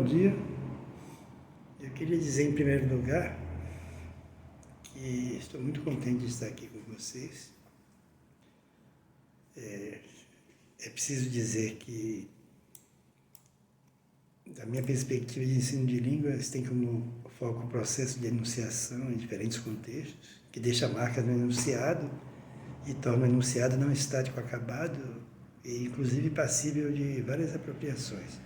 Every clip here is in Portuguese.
bom dia. Eu queria dizer, em primeiro lugar, que estou muito contente de estar aqui com vocês. É preciso dizer que, da minha perspectiva de ensino de línguas, tem como foco o processo de enunciação em diferentes contextos, que deixa marcas no enunciado e torna o enunciado não estático acabado e, inclusive, passível de várias apropriações.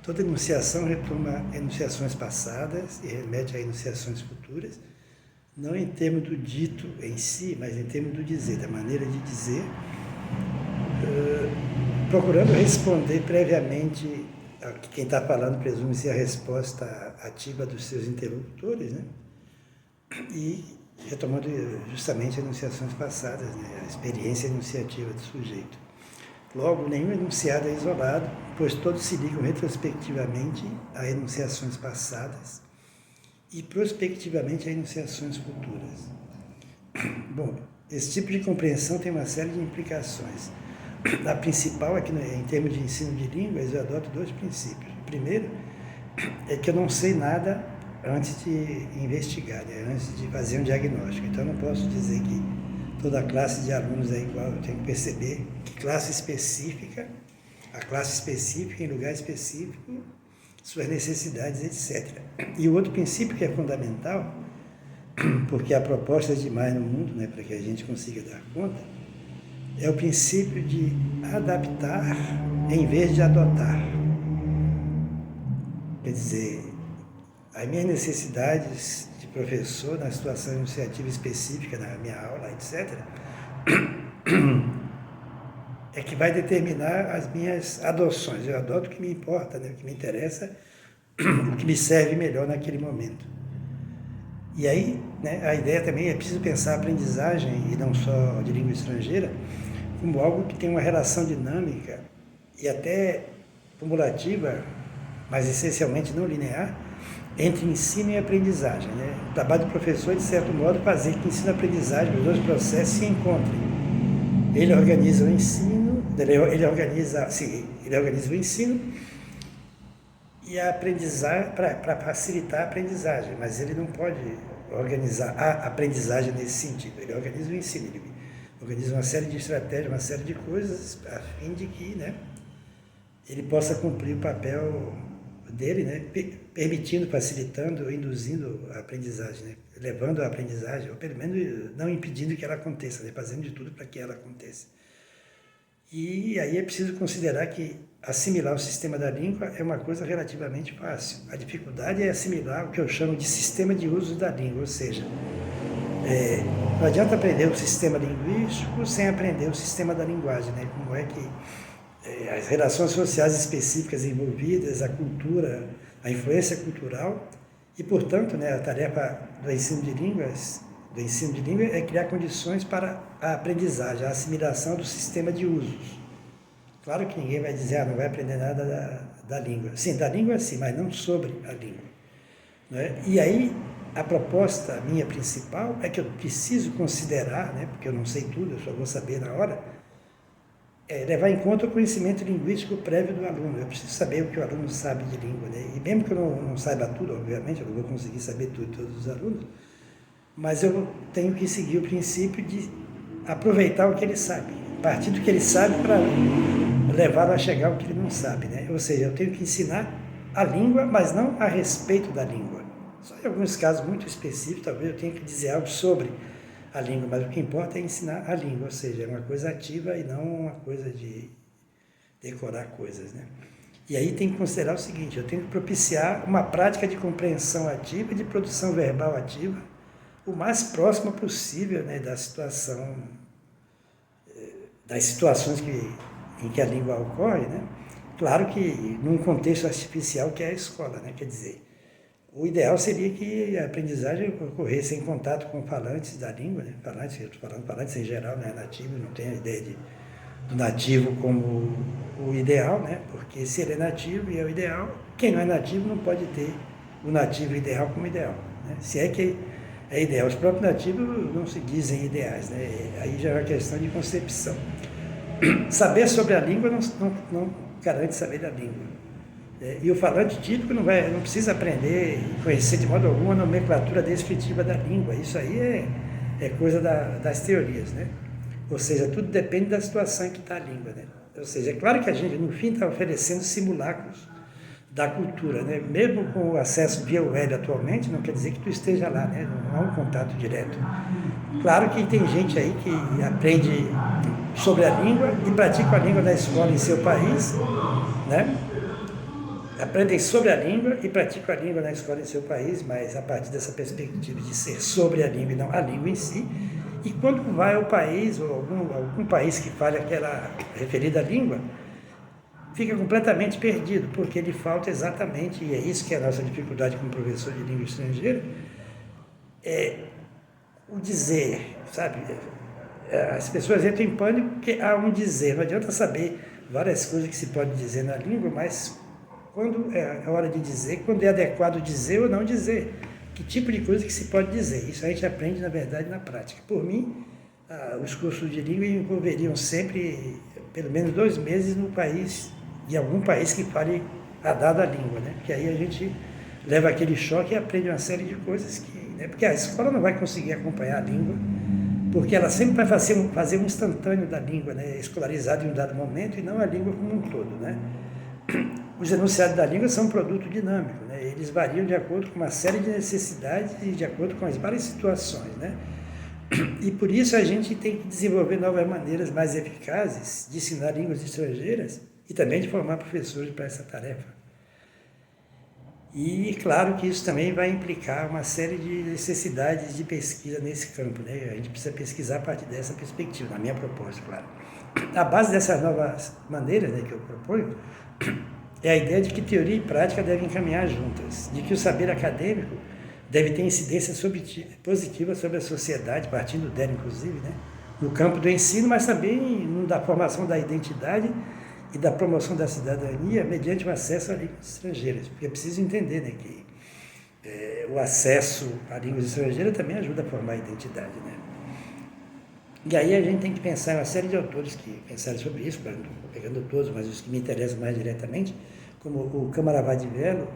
Toda enunciação retoma enunciações passadas e remete a enunciações futuras, não em termos do dito em si, mas em termos do dizer, da maneira de dizer, procurando responder previamente a que quem está falando presume ser a resposta ativa dos seus interlocutores, né? E retomando justamente enunciações passadas, né? A experiência enunciativa do sujeito. Logo, nenhum enunciado é isolado, pois todos se ligam retrospectivamente a enunciações passadas e prospectivamente a enunciações futuras. Bom, esse tipo de compreensão tem uma série de implicações. A principal é que, em termos de ensino de línguas, eu adoto dois princípios. O primeiro é que eu não sei nada antes de investigar, né? Antes de fazer um diagnóstico. Então, eu não posso dizer que toda classe de alunos é igual. Eu tenho que perceber que classe específica, a classe específica em lugar específico, suas necessidades, etc. E o outro princípio que é fundamental, porque há propostas demais no mundo, né, para que a gente consiga dar conta, é o princípio de adaptar em vez de adotar. Quer dizer, as minhas necessidades de professor na situação enunciativa específica, na minha aula, etc., é que vai determinar as minhas adoções. Eu adoto o que me importa, né? O que me interessa, o que me serve melhor naquele momento. E aí, né, a ideia também é preciso pensar a aprendizagem, e não só de língua estrangeira, como algo que tem uma relação dinâmica e até cumulativa, mas essencialmente não linear, entre ensino e aprendizagem, né? O trabalho do professor é, de certo modo, fazer que ensino e aprendizagem, os dois processos, se encontrem. Ele organiza o ensino, ele organiza o ensino e a aprendizagem para facilitar a aprendizagem, mas ele não pode organizar a aprendizagem nesse sentido. Ele organiza o ensino, ele organiza uma série de estratégias, uma série de coisas, a fim de que, né, ele possa cumprir o papel dele, né, permitindo, facilitando, induzindo a aprendizagem, né, levando a aprendizagem, ou pelo menos não impedindo que ela aconteça, né, fazendo de tudo para que ela aconteça. E aí é preciso considerar que assimilar o sistema da língua é uma coisa relativamente fácil. A dificuldade é assimilar o que eu chamo de sistema de uso da língua, ou seja, não adianta aprender o sistema linguístico sem aprender o sistema da linguagem, né? Como é que as relações sociais específicas envolvidas, a cultura, a influência cultural e, portanto, né, a tarefa do ensino de línguas é criar condições para a aprendizagem, a assimilação do sistema de usos. Claro que ninguém vai dizer, não vai aprender nada da língua. Sim, da língua sim, mas não sobre a língua. Né? E aí, a proposta minha principal é que eu preciso considerar, né, porque eu não sei tudo, eu só vou saber na hora, levar em conta o conhecimento linguístico prévio do aluno. Eu preciso saber o que o aluno sabe de língua, né? E mesmo que eu não saiba tudo, obviamente, eu não vou conseguir saber tudo de todos os alunos, mas eu tenho que seguir o princípio de aproveitar o que ele sabe, partir do que ele sabe para levá-lo a chegar ao que ele não sabe, né? Ou seja, eu tenho que ensinar a língua, mas não a respeito da língua. Só em alguns casos muito específicos, talvez eu tenha que dizer algo sobre a língua, mas o que importa é ensinar a língua, ou seja, é uma coisa ativa e não uma coisa de decorar coisas, né? E aí tem que considerar o seguinte, eu tenho que propiciar uma prática de compreensão ativa e de produção verbal ativa, o mais próximo possível, né, das situações em que a língua ocorre, né? Claro que num contexto artificial que é a escola, né? Quer dizer, o ideal seria que a aprendizagem ocorresse em contato com falantes da língua, né? Falantes, eu estou falando falantes em geral, né? Nativo, não tenho a ideia do nativo como o ideal, né? Porque se ele é nativo e é o ideal, quem não é nativo não pode ter o nativo ideal como ideal, né? Se é que é ideal. Os próprios nativos não se dizem ideais, né? Aí já é uma questão de concepção. Saber sobre a língua não garante saber da língua. E o falante típico não precisa aprender e conhecer de modo algum a nomenclatura descritiva da língua. Isso aí é coisa das teorias, né? Ou seja, tudo depende da situação em que está a língua, né? Ou seja, é claro que a gente, no fim, está oferecendo simulacros da cultura, né? Mesmo com o acesso via web atualmente, não quer dizer que tu esteja lá, né? Não há um contato direto. Claro que tem gente aí que aprende sobre a língua e pratica a língua na escola em seu país, né? Aprendem sobre a língua e praticam a língua na escola em seu país, mas a partir dessa perspectiva de ser sobre a língua e não a língua em si. E quando vai ao país, ou algum país que fale aquela referida língua, fica completamente perdido, porque lhe falta exatamente, e é isso que é a nossa dificuldade como professor de língua estrangeira, é o dizer, sabe? As pessoas entram em pânico porque há um dizer, não adianta saber várias coisas que se pode dizer na língua, mas quando é a hora de dizer, quando é adequado dizer ou não dizer, que tipo de coisa que se pode dizer. Isso a gente aprende, na verdade, na prática. Por mim, os cursos de língua envolveriam sempre, pelo menos 2 meses no país, em algum país que fale a dada língua, né? Porque aí a gente leva aquele choque e aprende uma série de coisas que... Né? Porque a escola não vai conseguir acompanhar a língua, porque ela sempre vai fazer um instantâneo da língua, né? Escolarizado em um dado momento, e não a língua como um todo, né? Os enunciados da língua são um produto dinâmico, né? Eles variam de acordo com uma série de necessidades e de acordo com as várias situações, né? E por isso a gente tem que desenvolver novas maneiras mais eficazes de ensinar línguas estrangeiras e também de formar professores para essa tarefa. E claro que isso também vai implicar uma série de necessidades de pesquisa nesse campo, né? A gente precisa pesquisar a partir dessa perspectiva, na minha proposta, claro. A base dessas novas maneiras, né, que eu proponho é a ideia de que teoria e prática devem caminhar juntas, de que o saber acadêmico deve ter incidência positiva sobre a sociedade, partindo dela, inclusive, né? No campo do ensino, mas também da formação da identidade e da promoção da cidadania mediante o acesso a línguas estrangeiras. Porque é preciso entender, né, que o acesso a línguas estrangeiras também ajuda a formar a identidade, né? E aí a gente tem que pensar em uma série de autores que pensaram sobre isso, não estou pegando todos, mas os que me interessam mais diretamente, como o Camaraveddi-Velo,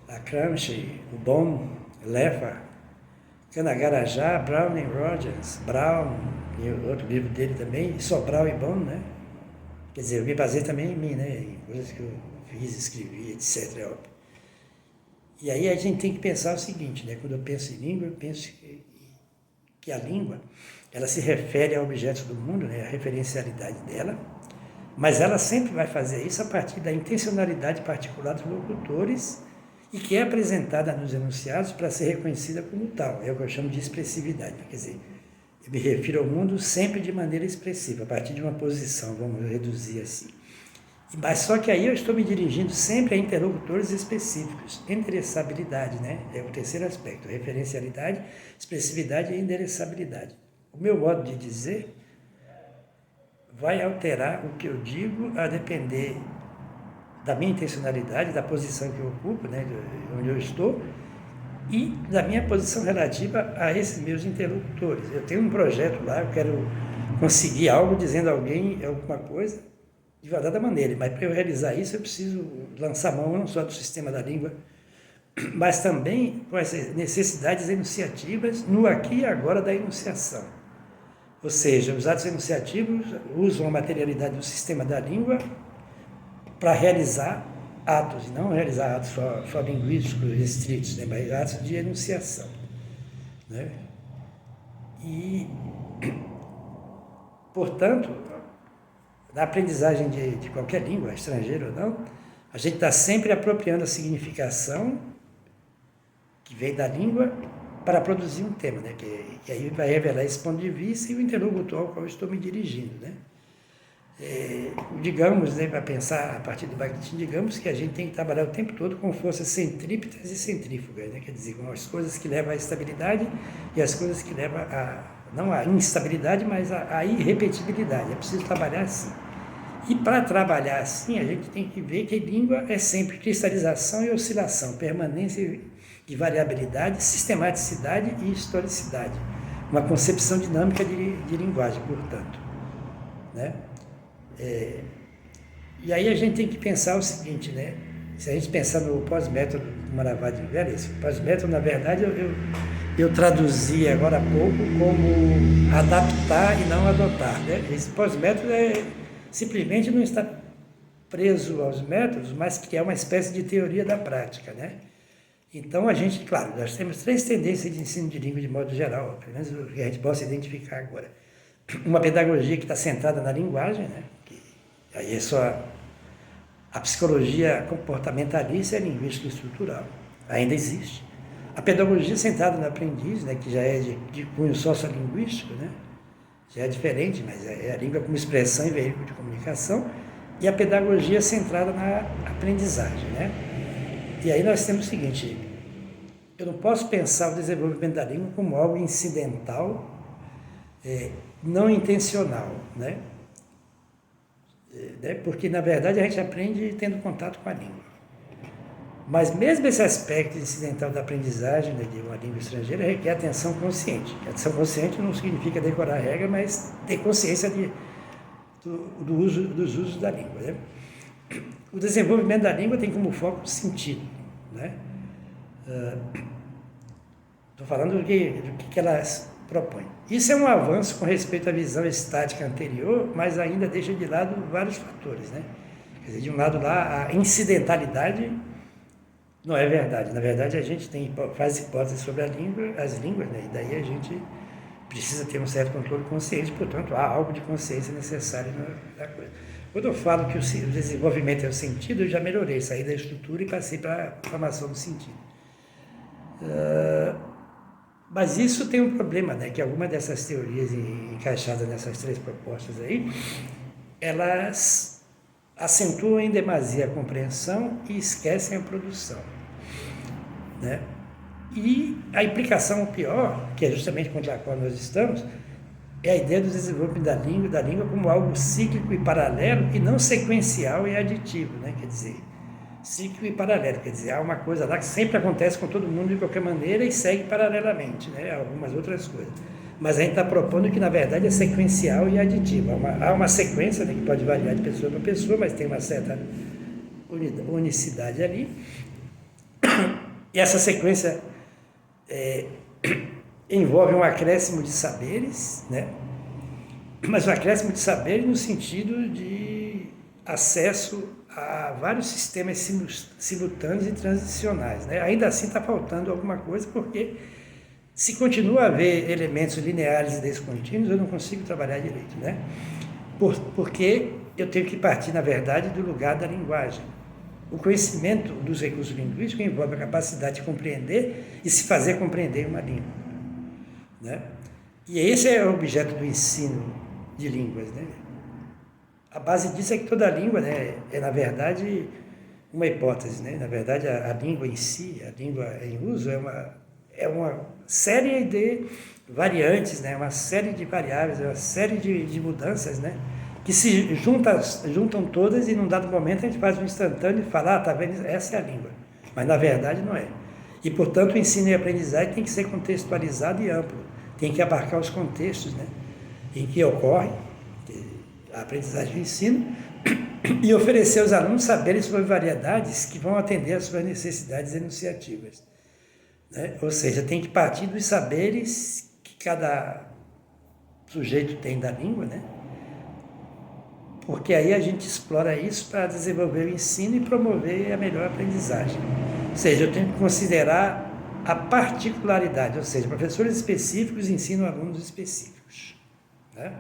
a Gramsci, o Bohm, Leffer, Canagarajá, Brown e Rogers, Brown, e o outro livro dele também, e só Brown e Bohm, né? Quer dizer, eu me baseei também em mim, né? Em coisas que eu fiz, escrevi, etc. E aí a gente tem que pensar o seguinte, né? Quando eu penso em língua, eu penso que a língua, ela se refere a objetos do mundo, né? A referencialidade dela, mas ela sempre vai fazer isso a partir da intencionalidade particular dos locutores e que é apresentada nos enunciados para ser reconhecida como tal. É o que eu chamo de expressividade. Quer dizer, eu me refiro ao mundo sempre de maneira expressiva, a partir de uma posição, vamos reduzir assim. Mas só que aí eu estou me dirigindo sempre a interlocutores específicos. Endereçabilidade, né? É o terceiro aspecto. Referencialidade, expressividade e endereçabilidade. O meu modo de dizer vai alterar o que eu digo a depender da minha intencionalidade, da posição que eu ocupo, né, de onde eu estou, e da minha posição relativa a esses meus interlocutores. Eu tenho um projeto lá, eu quero conseguir algo dizendo a alguém alguma coisa de uma dada maneira, mas para eu realizar isso eu preciso lançar mão não só do sistema da língua, mas também com as necessidades enunciativas no aqui e agora da enunciação. Ou seja, os atos enunciativos usam a materialidade do sistema da língua para realizar atos, e não realizar atos só linguísticos restritos, né, mas atos de enunciação, né? E, portanto, na aprendizagem de qualquer língua, estrangeira ou não, a gente está sempre apropriando a significação que vem da língua para produzir um tema, né? Que aí vai revelar esse ponto de vista e o interlocutor ao qual eu estou me dirigindo, né? Digamos, né, para pensar a partir do Bakhtin, digamos que a gente tem que trabalhar o tempo todo com forças centrípetas e centrífugas, né? Quer dizer, com as coisas que levam à estabilidade e as coisas que levam não à instabilidade, mas à irrepetibilidade. É preciso trabalhar assim. E para trabalhar assim, a gente tem que ver que língua é sempre cristalização e oscilação, permanência e variabilidade, sistematicidade e historicidade. Uma concepção dinâmica de linguagem, portanto, né? E aí a gente tem que pensar o seguinte, né? Se a gente pensar no pós-método do Maravadi Velho, esse pós-método, na verdade, eu traduzi agora há pouco como adaptar e não adotar, né? Esse pós-método simplesmente não está preso aos métodos, mas que é uma espécie de teoria da prática, né? Então, a gente, claro, nós temos 3 tendências de ensino de língua de modo geral, pelo menos o que a gente possa identificar agora. Uma pedagogia que está centrada na linguagem, né? Que aí é só a psicologia comportamentalista e a linguística estrutural, ainda existe. A pedagogia centrada no aprendiz, né? Que já é de cunho sociolinguístico, né? Já é diferente, mas é a língua como expressão e veículo de comunicação, e a pedagogia centrada na aprendizagem, né? E aí nós temos o seguinte: eu não posso pensar o desenvolvimento da língua como algo incidental, não intencional, né? Porque, na verdade, a gente aprende tendo contato com a língua. Mas mesmo esse aspecto incidental da aprendizagem, né, de uma língua estrangeira requer atenção consciente. Atenção consciente não significa decorar a regra, mas ter consciência dos usos da língua, né? O desenvolvimento da língua tem como foco o sentido, né? Estou falando do que elas propõem. Isso é um avanço com respeito à visão estática anterior, mas ainda deixa de lado vários fatores, né? Quer dizer, de um lado lá, a incidentalidade não é verdade. Na verdade, a gente faz hipóteses sobre as línguas, né? E daí a gente precisa ter um certo controle consciente, portanto, há algo de consciência necessário na coisa. Quando eu falo que o desenvolvimento é o sentido, eu já melhorei, saí da estrutura e passei para a formação do sentido. Mas isso tem um problema, né? Que algumas dessas teorias encaixadas nessas 3 propostas aí, elas acentuam em demasia a compreensão e esquecem a produção, né? E a implicação pior, que é justamente contra a qual nós estamos, é a ideia do desenvolvimento da língua como algo cíclico e paralelo e não sequencial e aditivo, né? Quer dizer, cíclico e paralelo, quer dizer, há uma coisa lá que sempre acontece com todo mundo de qualquer maneira e segue paralelamente, né? Algumas outras coisas. Mas a gente está propondo que, na verdade, é sequencial e aditivo. Há uma sequência, né, que pode variar de pessoa para pessoa, mas tem uma certa unicidade ali. E essa sequência envolve um acréscimo de saberes, né? Mas um acréscimo de saberes no sentido de acesso a vários sistemas simultâneos e transicionais, né? Ainda assim está faltando alguma coisa, porque se continua a haver elementos lineares e descontínuos, eu não consigo trabalhar direito, né? Porque eu tenho que partir, na verdade, do lugar da linguagem. O conhecimento dos recursos linguísticos envolve a capacidade de compreender e se fazer compreender uma língua, né? E esse é o objeto do ensino de línguas, né? A base disso é que toda língua, né, na verdade, uma hipótese, né? Na verdade, a língua em si, a língua em uso, é uma série de variantes, né? Uma série de variáveis, uma série de mudanças, né? Que se juntam todas e num dado momento a gente faz um instantâneo e fala, tá vendo, essa é a língua. Mas na verdade não é. E, portanto, o ensino e a aprendizagem tem que ser contextualizado e amplo, tem que abarcar os contextos, né, em que ocorre a aprendizagem e o ensino e oferecer aos alunos saberes sobre variedades que vão atender às suas necessidades enunciativas, né? Ou seja, tem que partir dos saberes que cada sujeito tem da língua, né? Porque aí a gente explora isso para desenvolver o ensino e promover a melhor aprendizagem. Ou seja, eu tenho que considerar a particularidade, ou seja, professores específicos ensinam alunos específicos, né?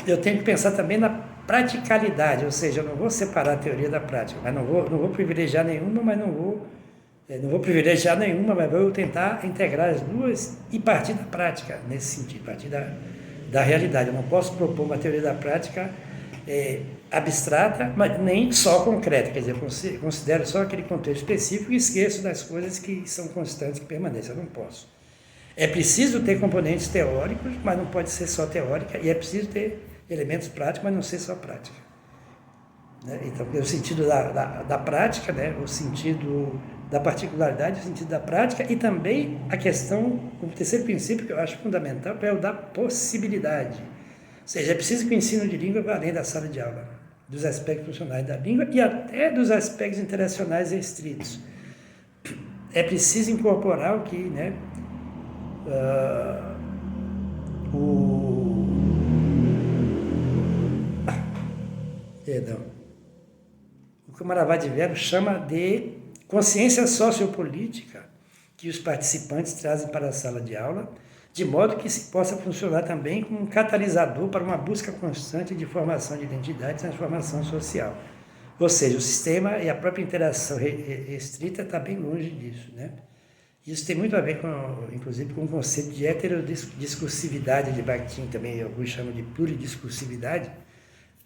Eu tenho que pensar também na praticalidade, ou seja, eu não vou separar a teoria da prática, mas não vou privilegiar nenhuma, mas não vou privilegiar nenhuma, mas vou tentar integrar as duas e partir da prática, nesse sentido, partir da realidade. Eu não posso propor uma teoria da prática abstrata, mas nem só concreta, quer dizer, eu considero só aquele contexto específico e esqueço das coisas que são constantes, que permanecem, eu não posso. É preciso ter componentes teóricos, mas não pode ser só teórica, e é preciso ter elementos práticos, mas não ser só prática, né? Então, o sentido da prática, né? O sentido da particularidade, o sentido da prática, e também a questão, o terceiro princípio que eu acho fundamental, é o da possibilidade. Ou seja, é preciso que o ensino de língua vá além da sala de aula. dos aspectos funcionais da língua e até dos aspectos interacionais restritos. É preciso incorporar o que, né, o que o Maravadi Vero chama de consciência sociopolítica que os participantes trazem para a sala de aula, de modo que se possa funcionar também como um catalisador para uma busca constante de formação de identidade e transformação social. Ou seja, o sistema e a própria interação restrita está bem longe disso, né? Isso tem muito a ver, inclusive, com o conceito de heterodiscursividade de Bakhtin, também alguns chamam de pluridiscursividade,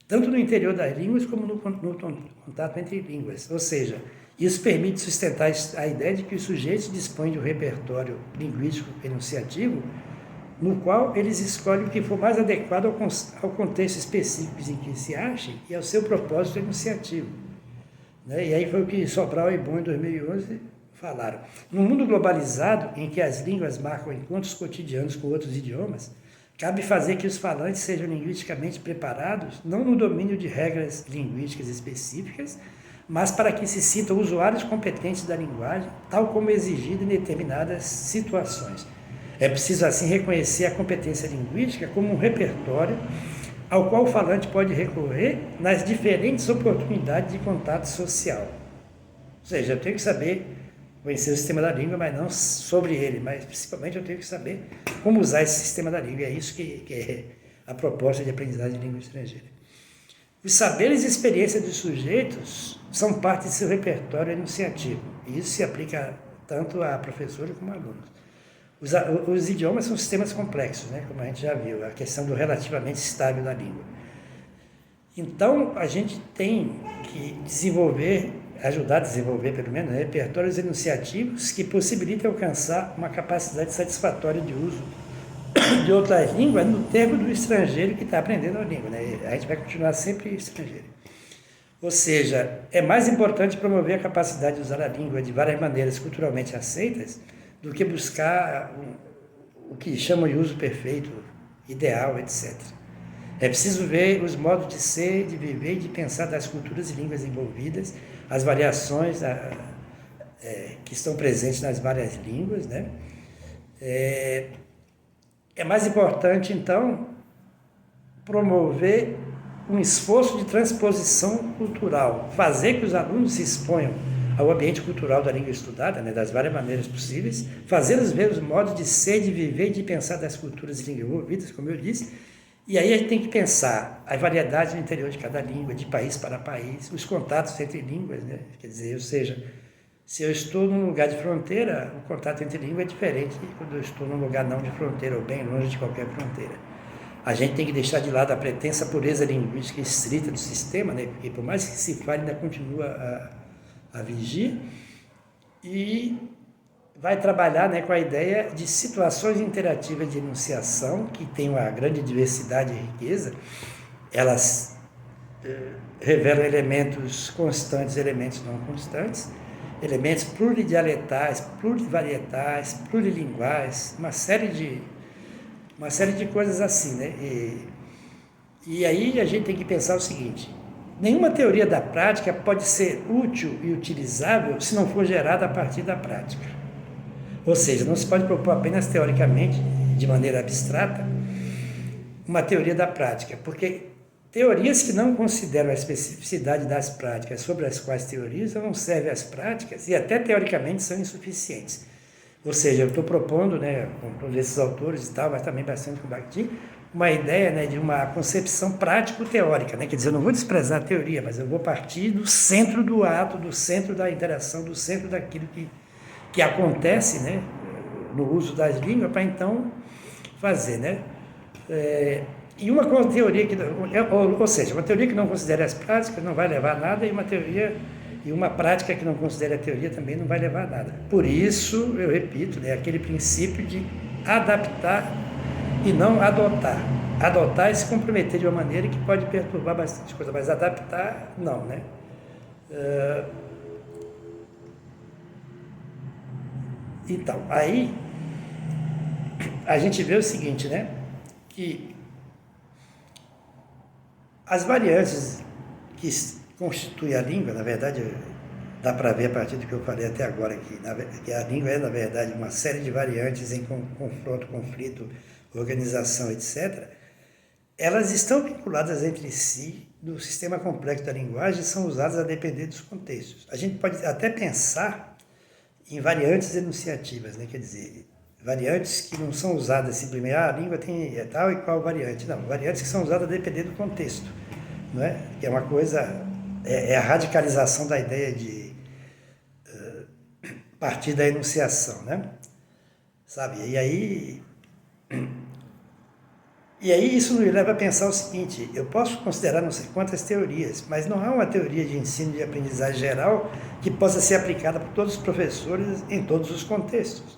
tanto no interior das línguas como no contato entre línguas. Ou seja, isso permite sustentar a ideia de que os sujeitos dispõem de um repertório linguístico enunciativo, no qual eles escolhem o que for mais adequado ao contexto específico em que se achem e ao seu propósito enunciativo. E aí foi o que Sobral e Bon, em 2011, falaram. No mundo globalizado, em que as línguas marcam encontros cotidianos com outros idiomas, cabe fazer que os falantes sejam linguisticamente preparados, não no domínio de regras linguísticas específicas, mas para que se sintam usuários competentes da linguagem, tal como exigido em determinadas situações. É preciso, assim, reconhecer a competência linguística como um repertório ao qual o falante pode recorrer nas diferentes oportunidades de contato social. Ou seja, eu tenho que saber conhecer o sistema da língua, mas não sobre ele, mas principalmente eu tenho que saber como usar esse sistema da língua. É isso que é a proposta de aprendizagem de língua estrangeira. Os saberes e experiências dos sujeitos são parte de seu repertório enunciativo, e isso se aplica tanto a professores como a alunos. Os idiomas são sistemas complexos, né, como a gente já viu, a questão do relativamente estável da língua. Então, a gente tem que ajudar a desenvolver, pelo menos, repertórios enunciativos que possibilitem alcançar uma capacidade satisfatória de uso de outras línguas no termo do estrangeiro que está aprendendo a língua, né? A gente vai continuar sempre estrangeiro. Ou seja, é mais importante promover a capacidade de usar a língua de várias maneiras culturalmente aceitas do que buscar o que chamam de uso perfeito, ideal, etc. É preciso ver os modos de ser, de viver e de pensar das culturas e línguas envolvidas, as variações que estão presentes nas várias línguas, né? É mais importante, então, promover um esforço de transposição cultural, fazer que os alunos se exponham ao ambiente cultural da língua estudada, né, das várias maneiras possíveis, fazê-los ver os modos de ser, de viver e de pensar das culturas e línguas envolvidas, como eu disse, e aí a gente tem que pensar a variedade no interior de cada língua, de país para país, os contatos entre línguas, né? Quer dizer, ou seja, se eu estou num lugar de fronteira, o contato entre línguas é diferente de quando eu estou num lugar não de fronteira ou bem longe de qualquer fronteira. A gente tem que deixar de lado a pretensa pureza linguística estrita do sistema, né? Porque por mais que se fale, ainda continua a vigir, e vai trabalhar, né, com a ideia de situações interativas de enunciação, que tem uma grande diversidade e riqueza. Elas revelam elementos constantes, elementos não constantes, elementos pluridialetais, plurivarietais, plurilinguais, uma série de coisas assim, né? E aí a gente tem que pensar o seguinte: nenhuma teoria da prática pode ser útil e utilizável se não for gerada a partir da prática. Ou seja, não se pode propor apenas teoricamente, de maneira abstrata, uma teoria da prática, porque teorias que não consideram a especificidade das práticas sobre as quais teorizam não servem às práticas e até teoricamente são insuficientes. Ou seja, eu estou propondo, né, com todos esses autores e tal, mas também bastante com Bakhtin, uma ideia, né, de uma concepção prático-teórica, né? Quer dizer, eu não vou desprezar a teoria, mas eu vou partir do centro do ato, do centro da interação, do centro daquilo que acontece, né, no uso das línguas, para então fazer, né? E uma teoria ou seja, uma teoria que não considere as práticas não vai levar a nada, e uma prática que não considere a teoria também não vai levar a nada. Por isso, eu repito, né, aquele princípio de adaptar e não adotar. Adotar é se comprometer de uma maneira que pode perturbar bastante coisa, mas adaptar, não, né? Então, aí a gente vê o seguinte, né? Que as variantes que constitui a língua, na verdade, dá para ver a partir do que eu falei até agora, que a língua é, na verdade, uma série de variantes em confronto, conflito, organização, etc., elas estão vinculadas entre si no sistema complexo da linguagem e são usadas a depender dos contextos. A gente pode até pensar em variantes enunciativas, né? Quer dizer, variantes que não são usadas simplesmente, a língua tem tal e qual variante. Não, variantes que são usadas a depender do contexto, não é? Que é uma coisa, é a radicalização da ideia de partir da enunciação, né? Sabe? E aí isso nos leva a pensar o seguinte, eu posso considerar não sei quantas teorias, mas não há uma teoria de ensino e de aprendizagem geral que possa ser aplicada por todos os professores em todos os contextos.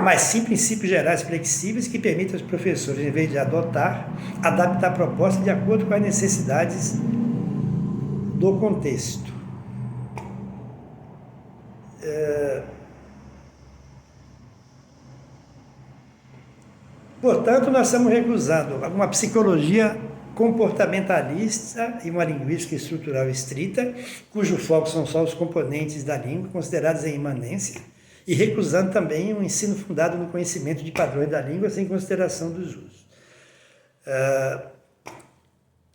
Mas sim princípios gerais flexíveis que permitam aos professores, em vez de adotar, adaptar a proposta de acordo com as necessidades do contexto. Portanto, nós estamos recusando uma psicologia comportamentalista e uma linguística estrutural estrita, cujo foco são só os componentes da língua, considerados em imanência, e recusando também um ensino fundado no conhecimento de padrões da língua, sem consideração dos usos.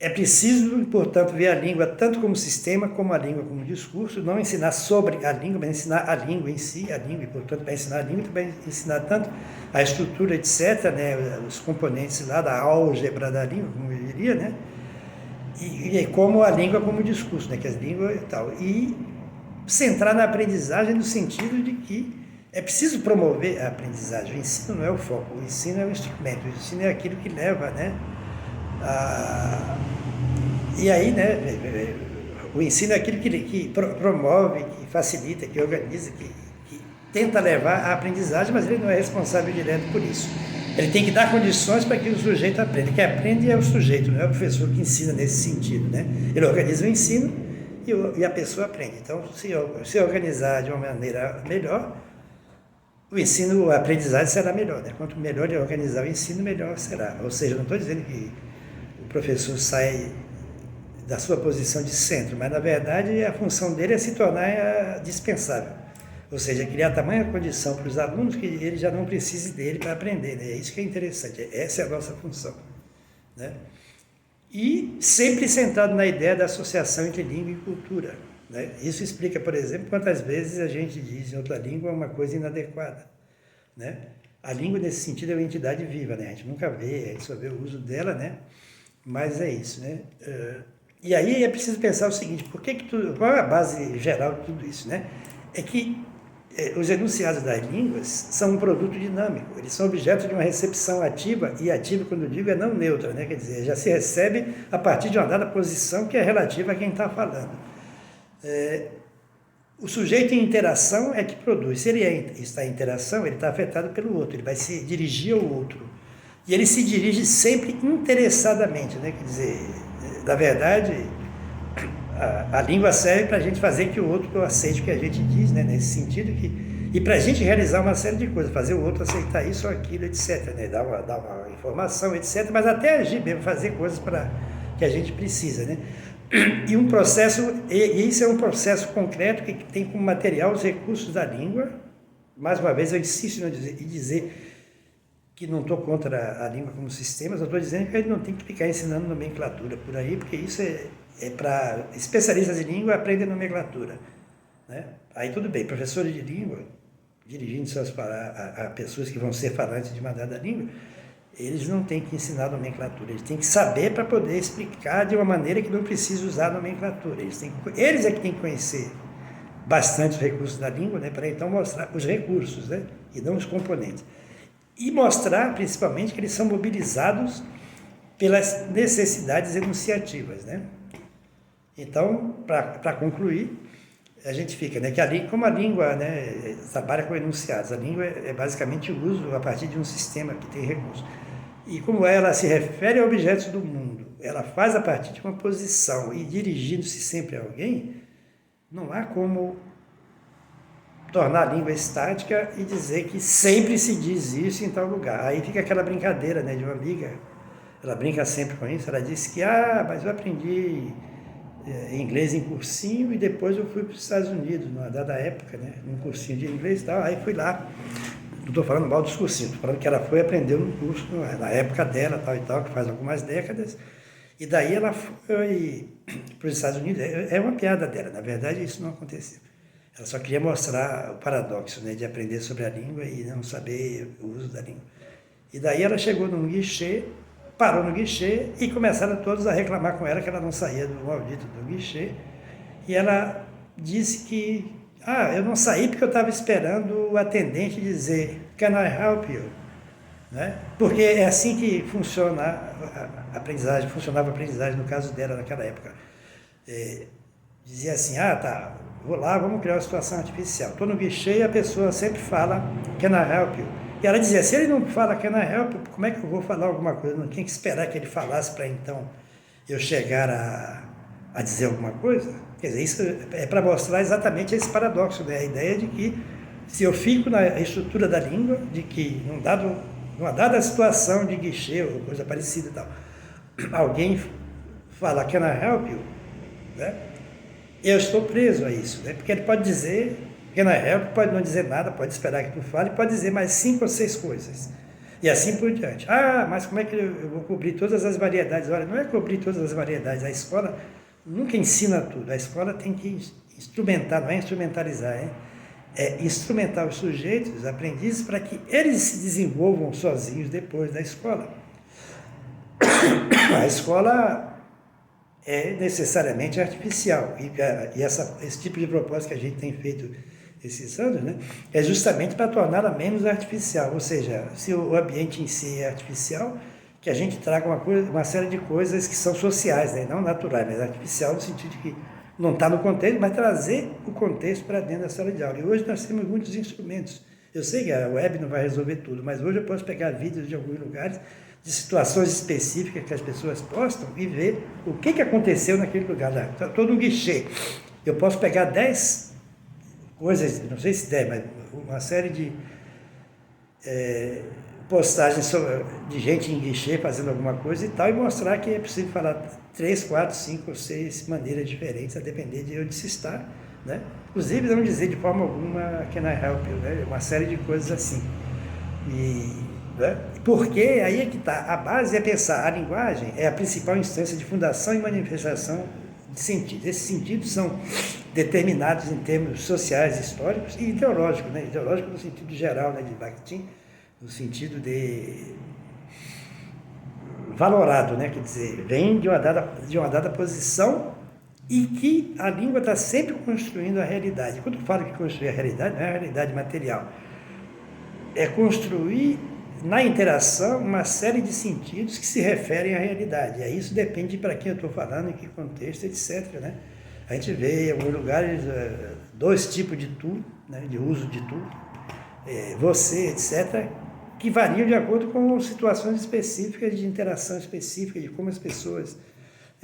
É preciso, portanto, ver a língua tanto como sistema, como a língua como discurso, não ensinar sobre a língua, mas ensinar a língua em si, a língua, e, portanto, para ensinar a língua, também ensinar tanto a estrutura, etc., né, os componentes lá da álgebra da língua, como eu diria, né, e como a língua como discurso, né, que as línguas e tal. E centrar na aprendizagem no sentido de que é preciso promover a aprendizagem. O ensino não é o foco, o ensino é o instrumento, o ensino é aquilo que leva, né, e aí, né, o ensino é aquilo que promove, que facilita, que organiza, que tenta levar à aprendizagem, mas ele não é responsável direto por isso. Ele tem que dar condições para que o sujeito aprenda. Quem aprende é o sujeito, não é o professor que ensina nesse sentido, né? Ele organiza o ensino e a pessoa aprende. Então, se organizar de uma maneira melhor, o ensino, a aprendizagem será melhor, né? Quanto melhor ele organizar o ensino, melhor será. Ou seja, não estou dizendo que o professor sai da sua posição de centro, mas na verdade a função dele é se tornar dispensável. Ou seja, criar tamanha condição para os alunos que ele já não precise dele para aprender, né? É isso que é interessante, essa é a nossa função, né? E sempre centrado na ideia da associação entre língua e cultura, né? Isso explica, por exemplo, quantas vezes a gente diz em outra língua uma coisa inadequada, né? A língua, nesse sentido, é uma entidade viva, né? A gente nunca vê, a gente só vê o uso dela, né? Mas é isso, né? E aí é preciso pensar o seguinte, qual é a base geral de tudo isso, né? É que os enunciados das línguas são um produto dinâmico, eles são objeto de uma recepção ativa, e ativa, quando eu digo, é não neutra, né? Quer dizer, já se recebe a partir de uma dada posição que é relativa a quem está falando. O sujeito em interação é que produz. Se ele está em interação, ele está afetado pelo outro, ele vai se dirigir ao outro. E ele se dirige sempre interessadamente, né? Quer dizer, na verdade, a língua serve para a gente fazer que o outro aceite o que a gente diz, né? Nesse sentido, e para a gente realizar uma série de coisas, fazer o outro aceitar isso ou aquilo, etc., né? Dar uma informação, etc., mas até agir mesmo, fazer coisas que a gente precisa, né? E um processo, e isso é um processo concreto que tem como material os recursos da língua. Mais uma vez, eu insisto em dizer que não estou contra a língua como sistema, só estou dizendo que a gente não tem que ficar ensinando nomenclatura por aí, porque isso é para especialistas de língua aprender nomenclatura, né? Aí tudo bem, professores de língua, dirigindo-se a pessoas que vão ser falantes de uma dada língua, eles não têm que ensinar nomenclatura, eles têm que saber para poder explicar de uma maneira que não precise usar nomenclatura. Eles é que têm que conhecer bastante os recursos da língua, né, para então mostrar os recursos, né, e não os componentes. E mostrar, principalmente, que eles são mobilizados pelas necessidades enunciativas, né? Então, para concluir, a gente fica, né, que como a língua, né, trabalha com enunciados, a língua é basicamente o uso a partir de um sistema que tem recursos. E como ela se refere a objetos do mundo, ela faz a partir de uma posição e dirigindo-se sempre a alguém, não há como tornar a língua estática e dizer que sempre se diz isso em tal lugar. Aí fica aquela brincadeira, né, de uma amiga, ela brinca sempre com isso, ela diz que, mas eu aprendi inglês em cursinho, e depois eu fui para os Estados Unidos, numa dada época, né, num cursinho de inglês e tal. Aí fui lá, não estou falando mal dos cursinhos, estou falando que ela foi aprender no curso, na época dela, tal e tal, que faz algumas décadas, e daí ela foi para os Estados Unidos. É uma piada dela, na verdade isso não aconteceu. Ela só queria mostrar o paradoxo, né, de aprender sobre a língua e não saber o uso da língua. E daí ela chegou num guichê, parou no guichê e começaram todos a reclamar com ela que ela não saía do maldito do guichê. E ela disse que, eu não saí porque eu estava esperando o atendente dizer, "Can I help you?" Né? Porque é assim que funciona a aprendizagem, funcionava a aprendizagem no caso dela naquela época. Dizia assim, tá, vou lá, vamos criar uma situação artificial. Estou no guichê e a pessoa sempre fala, "Can I help you?" E ela dizia, se ele não fala "Can I help you?", como é que eu vou falar alguma coisa? Não tinha que esperar que ele falasse para então eu chegar a dizer alguma coisa? Quer dizer, isso é para mostrar exatamente esse paradoxo, né? A ideia de que se eu fico na estrutura da língua, de que numa dada situação de guichê ou coisa parecida e tal, alguém fala "Can I help you?", né? Eu estou preso a isso, né? Porque ele pode dizer, "Can I help?", pode não dizer nada, pode esperar que tu fale, pode dizer mais 5 ou 6 coisas. E assim por diante. Mas como é que eu vou cobrir todas as variedades? Olha, não é cobrir todas as variedades. A escola nunca ensina tudo. A escola tem que instrumentar, não é instrumentalizar, é instrumentar os sujeitos, os aprendizes, para que eles se desenvolvam sozinhos depois da escola. A escola é necessariamente artificial. E esse tipo de propósito que a gente tem feito esses anos, né, é justamente para torná-la menos artificial. Ou seja, se o ambiente em si é artificial, que a gente traga uma série de coisas que são sociais, né, não naturais, mas artificial no sentido de que não está no contexto, mas trazer o contexto para dentro da sala de aula. E hoje nós temos muitos instrumentos. Eu sei que a web não vai resolver tudo, mas hoje eu posso pegar vídeos de alguns lugares, de situações específicas que as pessoas postam e ver o que aconteceu naquele lugar. Estou no guichê. Eu posso pegar 10 coisas, não sei se 10, mas uma série de postagens de gente em guichê fazendo alguma coisa e tal, e mostrar que é possível falar 3, 4, 5 ou 6 maneiras diferentes, a depender de onde se está, né? Inclusive não dizer de forma alguma "Can I help you?", né? Uma série de coisas assim. Né? Porque aí é que está, a base é pensar, a linguagem é a principal instância de fundação e manifestação de sentidos. Esses sentidos são determinados em termos sociais, históricos e ideológicos, né? Ideológico no sentido geral, né, de Bakhtin, no sentido de valorado, né? Quer dizer, vem de uma dada posição e que a língua está sempre construindo a realidade. Quando eu falo que construir a realidade, não é a realidade material, é construir na interação uma série de sentidos que se referem à realidade. E aí isso depende de para quem eu estou falando, em que contexto, etc. Né? A gente vê em alguns lugares 2 tipos de tu, né, de uso de tu, você, etc., que variam de acordo com situações específicas, de interação específica, de como as pessoas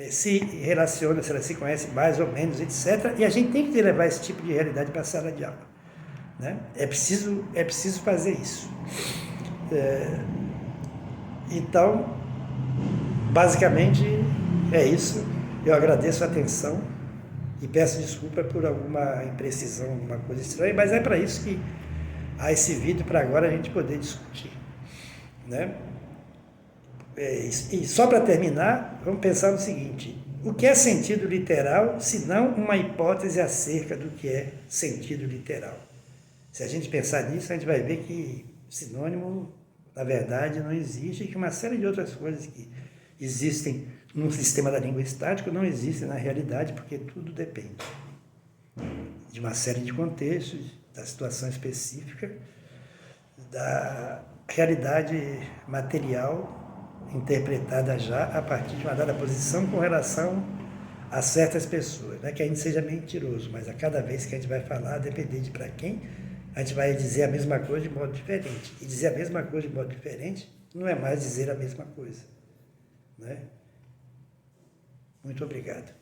se relacionam, se elas se conhecem mais ou menos, etc. E a gente tem que levar esse tipo de realidade para a sala de aula. Né? É preciso fazer isso. Então, basicamente é isso. Eu agradeço a atenção e peço desculpa por alguma imprecisão, alguma coisa estranha, mas é para isso que há esse vídeo, para agora a gente poder discutir. Né? E só para terminar, vamos pensar no seguinte: o que é sentido literal, se não uma hipótese acerca do que é sentido literal? Se a gente pensar nisso, a gente vai ver que sinônimo, na verdade, não existe, e que uma série de outras coisas que existem num sistema da língua estático não existem na realidade, porque tudo depende de uma série de contextos, da situação específica, da realidade material interpretada já a partir de uma dada posição com relação a certas pessoas. Não é que a gente seja mentiroso, mas a cada vez que a gente vai falar, depender de para quem, a gente vai dizer a mesma coisa de modo diferente. E dizer a mesma coisa de modo diferente não é mais dizer a mesma coisa. Né? Muito obrigado.